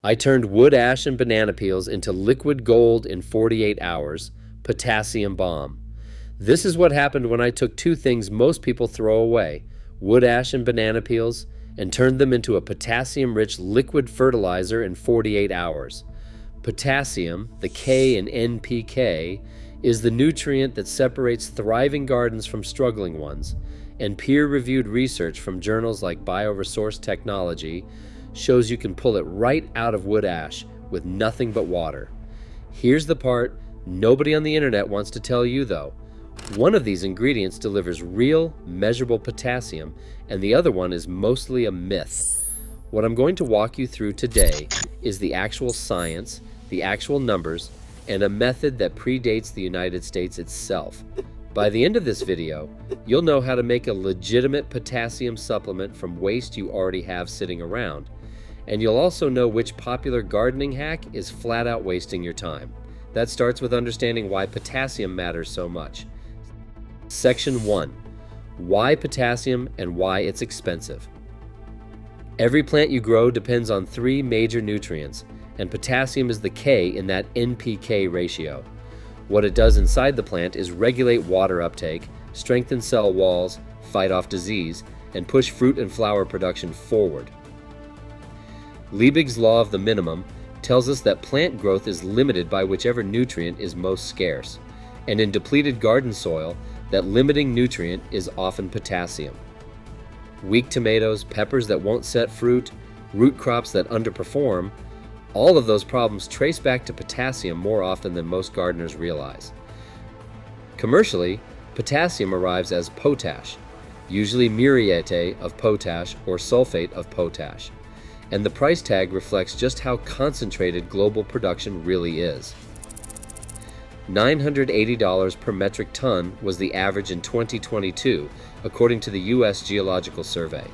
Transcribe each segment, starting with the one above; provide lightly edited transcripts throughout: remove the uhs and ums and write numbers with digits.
I turned wood ash and banana peels into liquid gold in 48 hours, potassium bomb. This is what happened when I took two things most people throw away, wood ash and banana peels, and turned them into a potassium-rich liquid fertilizer in 48 hours. Potassium, the K in NPK, is the nutrient that separates thriving gardens from struggling ones, and peer-reviewed research from journals like Bioresource Technology shows you can pull it right out of wood ash with nothing but water. Here's the part nobody on the internet wants to tell you though. One of these ingredients delivers real, measurable potassium, and the other one is mostly a myth. What I'm going to walk you through today is the actual science, the actual numbers, and a method that predates the United States itself. By the end of this video, you'll know how to make a legitimate potassium supplement from waste you already have sitting around. And you'll also know which popular gardening hack is flat out wasting your time. That starts with understanding why potassium matters so much. Section 1. Why potassium and why it's expensive. Every plant you grow depends on three major nutrients, and potassium is the K in that NPK ratio. What it does inside the plant is regulate water uptake, strengthen cell walls, fight off disease, and push fruit and flower production forward. Liebig's law of the minimum tells us that plant growth is limited by whichever nutrient is most scarce, and in depleted garden soil, that limiting nutrient is often potassium. Weak tomatoes, peppers that won't set fruit, root crops that underperform, all of those problems trace back to potassium more often than most gardeners realize. Commercially, potassium arrives as potash, usually muriate of potash or sulfate of potash, and the price tag reflects just how concentrated global production really is. $980 per metric ton was the average in 2022, according to the U.S. Geological Survey.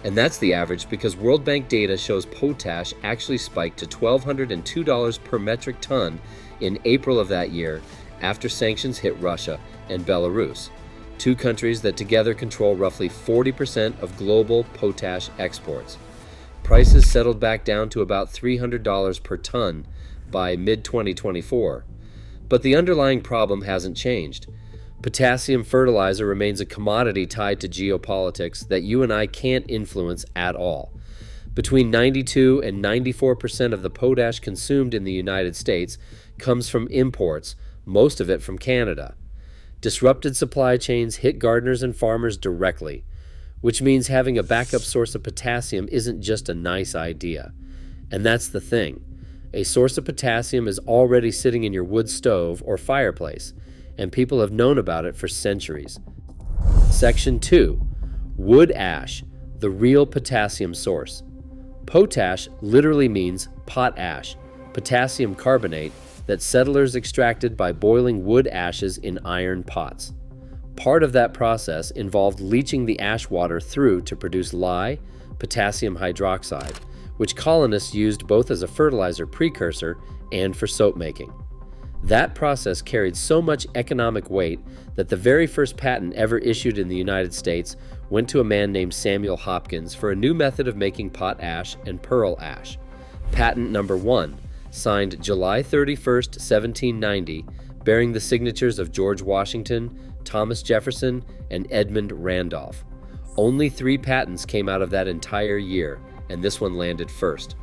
And that's the average because World Bank data shows potash actually spiked to $1,202 per metric ton in April of that year after sanctions hit Russia and Belarus, two countries that together control roughly 40% of global potash exports. Prices settled back down to about $300 per ton by mid-2024. But the underlying problem hasn't changed. Potassium fertilizer remains a commodity tied to geopolitics that you and I can't influence at all. Between 92 and 94% of the potash consumed in the United States comes from imports, most of it from Canada. Disrupted supply chains hit gardeners and farmers directly, which means having a backup source of potassium isn't just a nice idea. And that's the thing. A source of potassium is already sitting in your wood stove or fireplace, and people have known about it for centuries. Section 2. Wood ash, the real potassium source. Potash literally means pot ash, potassium carbonate that settlers extracted by boiling wood ashes in iron pots. Part of that process involved leaching the ash water through to produce lye, potassium hydroxide, which colonists used both as a fertilizer precursor and for soap making. That process carried so much economic weight that the very first patent ever issued in the United States went to a man named Samuel Hopkins for a new method of making pot ash and pearl ash. Patent number 1, signed July 31st, 1790, bearing the signatures of George Washington, Thomas Jefferson, and Edmund Randolph. Only 3 patents came out of that entire year, and this one landed first.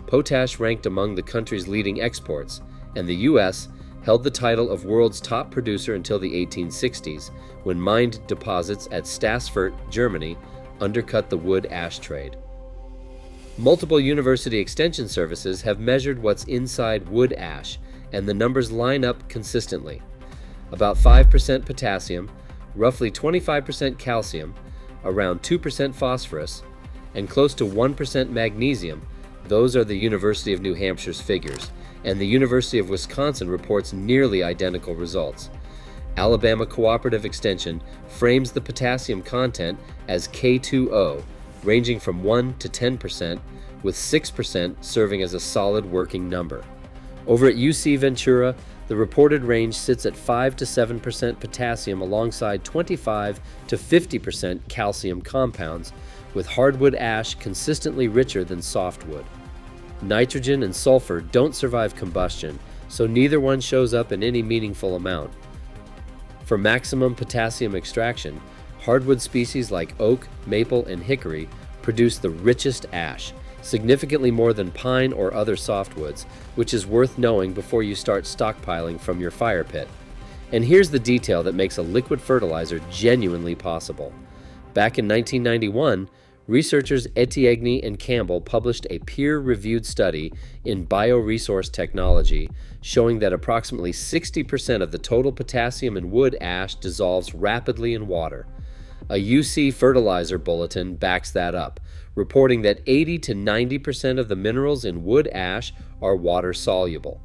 Potash ranked among the country's leading exports, and the U.S. held the title of world's top producer until the 1860s, when mined deposits at Stassfurt, Germany, undercut the wood ash trade. Multiple university extension services have measured what's inside wood ash, and the numbers line up consistently. About 5% potassium, roughly 25% calcium, around 2% phosphorus, and close to 1% magnesium. Those are the University of New Hampshire's figures, and the University of Wisconsin reports nearly identical results. Alabama Cooperative Extension frames the potassium content as K2O, ranging from 1 to 10%, with 6% serving as a solid working number. Over at UC Ventura, the reported range sits at 5 to 7% potassium alongside 25 to 50% calcium compounds, with hardwood ash consistently richer than softwood. Nitrogen and sulfur don't survive combustion, so neither one shows up in any meaningful amount. For maximum potassium extraction, hardwood species like oak, maple, and hickory produce the richest ash, significantly more than pine or other softwoods, which is worth knowing before you start stockpiling from your fire pit. And here's the detail that makes a liquid fertilizer genuinely possible. Back in 1991, researchers Etiégni and Campbell published a peer-reviewed study in Bioresource Technology showing that approximately 60% of the total potassium in wood ash dissolves rapidly in water. A UC Fertilizer bulletin backs that up, reporting that 80 to 90% of the minerals in wood ash are water-soluble.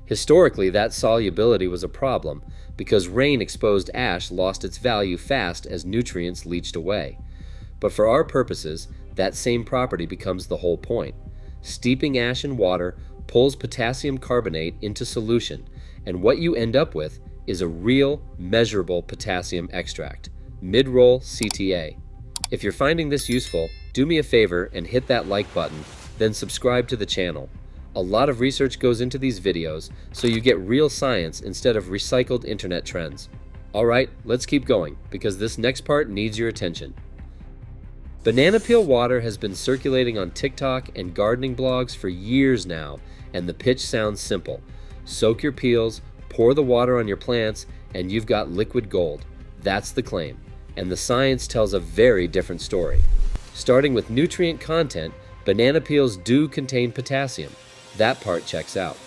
Historically, that solubility was a problem because rain-exposed ash lost its value fast as nutrients leached away. But for our purposes, that same property becomes the whole point. Steeping ash in water pulls potassium carbonate into solution, and what you end up with is a real, measurable potassium extract, mid-roll CTA. If you're finding this useful, do me a favor and hit that like button, then subscribe to the channel. A lot of research goes into these videos, so you get real science instead of recycled internet trends. Alright, let's keep going, because this next part needs your attention. Banana peel water has been circulating on TikTok and gardening blogs for years now, and the pitch sounds simple. Soak your peels, pour the water on your plants, and you've got liquid gold. That's the claim, and the science tells a very different story. Starting with nutrient content, banana peels do contain potassium. That part checks out.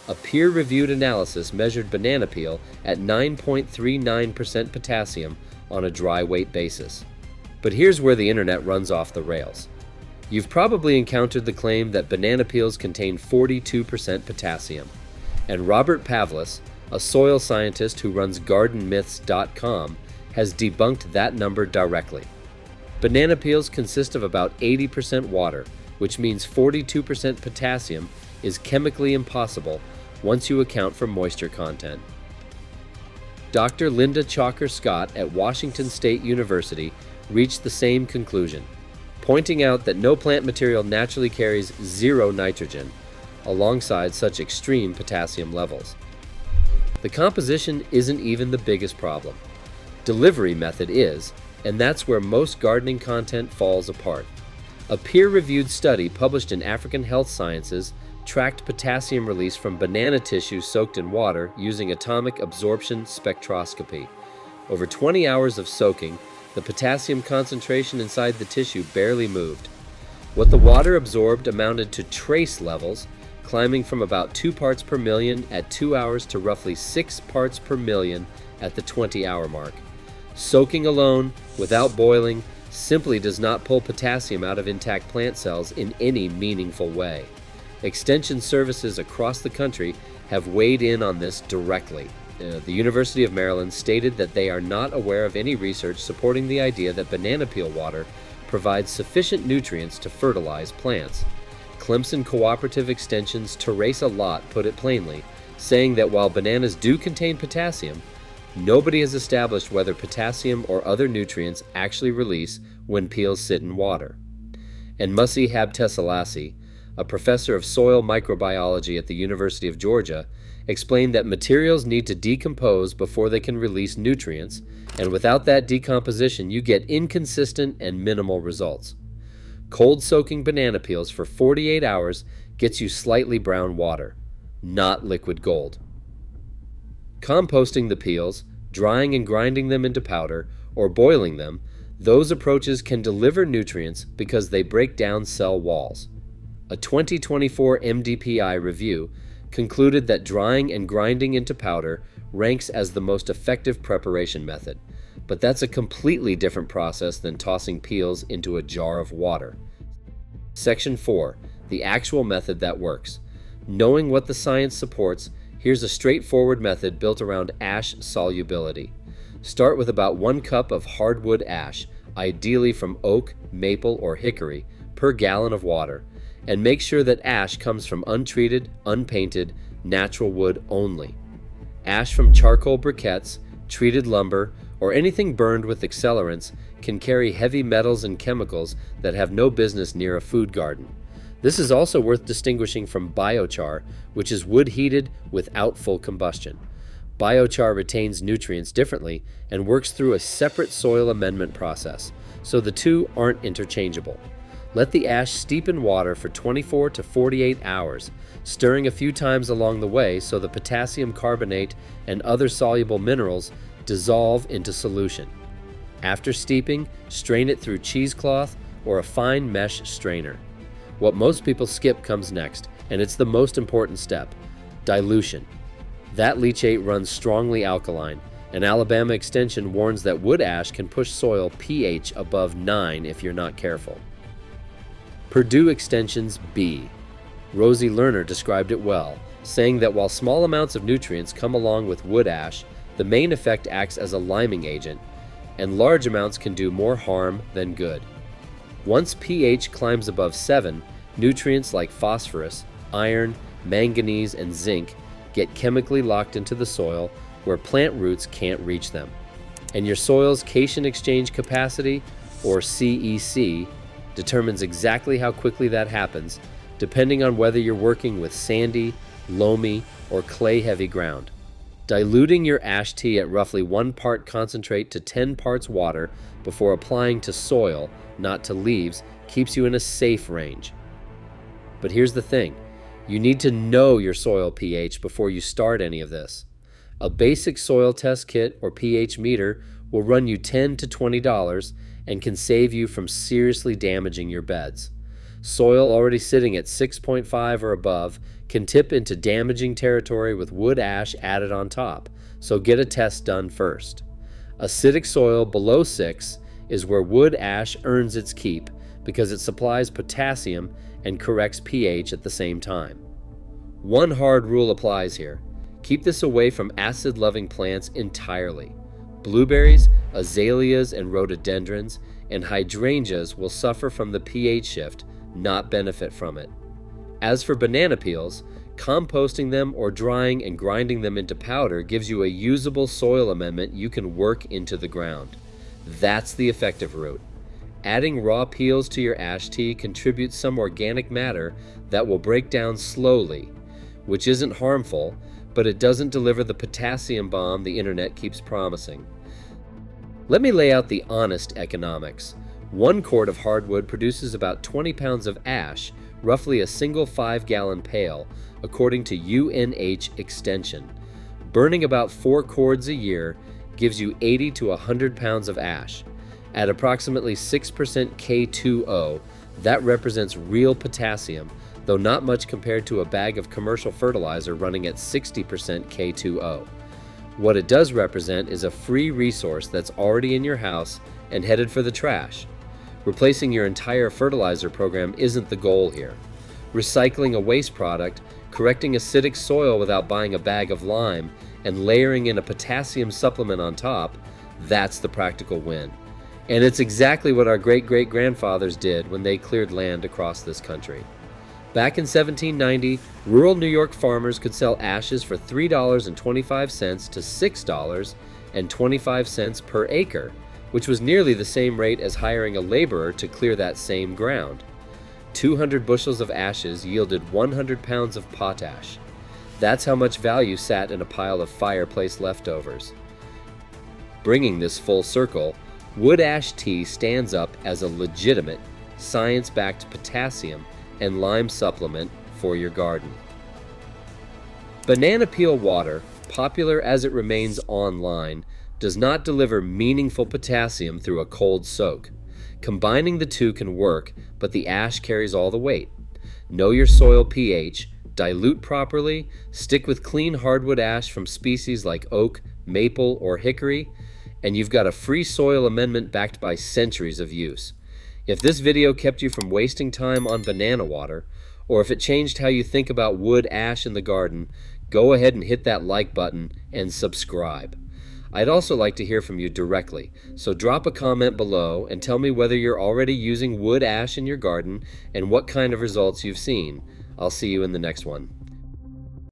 A peer-reviewed analysis measured banana peel at 9.39% potassium on a dry weight basis. But here's where the internet runs off the rails. You've probably encountered the claim that banana peels contain 42% potassium. And Robert Pavlis, a soil scientist who runs gardenmyths.com, has debunked that number directly. Banana peels consist of about 80% water, which means 42% potassium is chemically impossible once you account for moisture content. Dr. Linda Chalker Scott at Washington State University reached the same conclusion, pointing out that no plant material naturally carries zero nitrogen alongside such extreme potassium levels. The composition isn't even the biggest problem. Delivery method is, and that's where most gardening content falls apart. A peer-reviewed study published in African Health Sciences tracked potassium release from banana tissue soaked in water using atomic absorption spectroscopy. Over 20 hours of soaking, the potassium concentration inside the tissue barely moved. What the water absorbed amounted to trace levels, climbing from about 2 parts per million at 2 hours to roughly 6 parts per million at the 20-hour mark. Soaking alone, without boiling, simply does not pull potassium out of intact plant cells in any meaningful way. Extension services across the country have weighed in on this directly. The University of Maryland stated that they are not aware of any research supporting the idea that banana peel water provides sufficient nutrients to fertilize plants. Clemson Cooperative Extension's Teresa Lott put it plainly, saying that while bananas do contain potassium, nobody has established whether potassium or other nutrients actually release when peels sit in water. And Musi Habteselassie, a professor of soil microbiology at the University of Georgia, explained that materials need to decompose before they can release nutrients, and without that decomposition you get inconsistent and minimal results. Cold soaking banana peels for 48 hours gets you slightly brown water, not liquid gold. Composting the peels, drying and grinding them into powder, or boiling them, those approaches can deliver nutrients because they break down cell walls. A 2024 MDPI review concluded that drying and grinding into powder ranks as the most effective preparation method, but that's a completely different process than tossing peels into a jar of water. Section 4. The actual method that works. Knowing what the science supports, here's a straightforward method built around ash solubility. Start with about 1 cup of hardwood ash, ideally from oak, maple, or hickory, per gallon of water, and make sure that ash comes from untreated, unpainted, natural wood only. Ash from charcoal briquettes, treated lumber, or anything burned with accelerants can carry heavy metals and chemicals that have no business near a food garden. This is also worth distinguishing from biochar, which is wood heated without full combustion. Biochar retains nutrients differently and works through a separate soil amendment process, so the two aren't interchangeable. Let the ash steep in water for 24 to 48 hours, stirring a few times along the way so the potassium carbonate and other soluble minerals dissolve into solution. After steeping, strain it through cheesecloth or a fine mesh strainer. What most people skip comes next, and it's the most important step: dilution. That leachate runs strongly alkaline, and Alabama Extension warns that wood ash can push soil pH above 9 if you're not careful. Purdue Extension's B. Rosie Lerner described it well, saying that while small amounts of nutrients come along with wood ash, the main effect acts as a liming agent, and large amounts can do more harm than good. Once pH climbs above 7, nutrients like phosphorus, iron, manganese, and zinc get chemically locked into the soil where plant roots can't reach them. And your soil's cation exchange capacity, or CEC, determines exactly how quickly that happens, depending on whether you're working with sandy, loamy, or clay-heavy ground. Diluting your ash tea at roughly 1 part concentrate to 10 parts water before applying to soil, not to leaves, keeps you in a safe range. But here's the thing: you need to know your soil pH before you start any of this. A basic soil test kit or pH meter will run you $10 to $20 and can save you from seriously damaging your beds. Soil already sitting at 6.5 or above can tip into damaging territory with wood ash added on top, so get a test done first. Acidic soil below 6 is where wood ash earns its keep because it supplies potassium and corrects pH at the same time. One hard rule applies here: keep this away from acid-loving plants entirely. Blueberries, azaleas, and rhododendrons, and hydrangeas will suffer from the pH shift, not benefit from it. As for banana peels, composting them or drying and grinding them into powder gives you a usable soil amendment you can work into the ground. That's the effective route. Adding raw peels to your ash tea contributes some organic matter that will break down slowly, which isn't harmful, but it doesn't deliver the potassium bomb the internet keeps promising. Let me lay out the honest economics. 1 quart of hardwood produces about 20 pounds of ash, roughly a single 5-gallon pail, according to UNH Extension. Burning about 4 cords a year gives you 80 to 100 pounds of ash. At approximately 6% K2O, that represents real potassium, though not much compared to a bag of commercial fertilizer running at 60% K2O. What it does represent is a free resource that's already in your house and headed for the trash. Replacing your entire fertilizer program isn't the goal here. Recycling a waste product, correcting acidic soil without buying a bag of lime, and layering in a potassium supplement on top, that's the practical win. And it's exactly what our great-great-grandfathers did when they cleared land across this country. Back in 1790, rural New York farmers could sell ashes for $3.25 to $6.25 per acre, which was nearly the same rate as hiring a laborer to clear that same ground. 200 bushels of ashes yielded 100 pounds of potash. That's how much value sat in a pile of fireplace leftovers. Bringing this full circle, wood ash tea stands up as a legitimate, science-backed potassium and lime supplement for your garden. Banana peel water, popular as it remains online, does not deliver meaningful potassium through a cold soak. Combining the two can work, but the ash carries all the weight. Know your soil pH, dilute properly, stick with clean hardwood ash from species like oak, maple, or hickory, and you've got a free soil amendment backed by centuries of use. If this video kept you from wasting time on banana water, or if it changed how you think about wood ash in the garden, go ahead and hit that like button and subscribe. I'd also like to hear from you directly, so drop a comment below and tell me whether you're already using wood ash in your garden and what kind of results you've seen. I'll see you in the next one.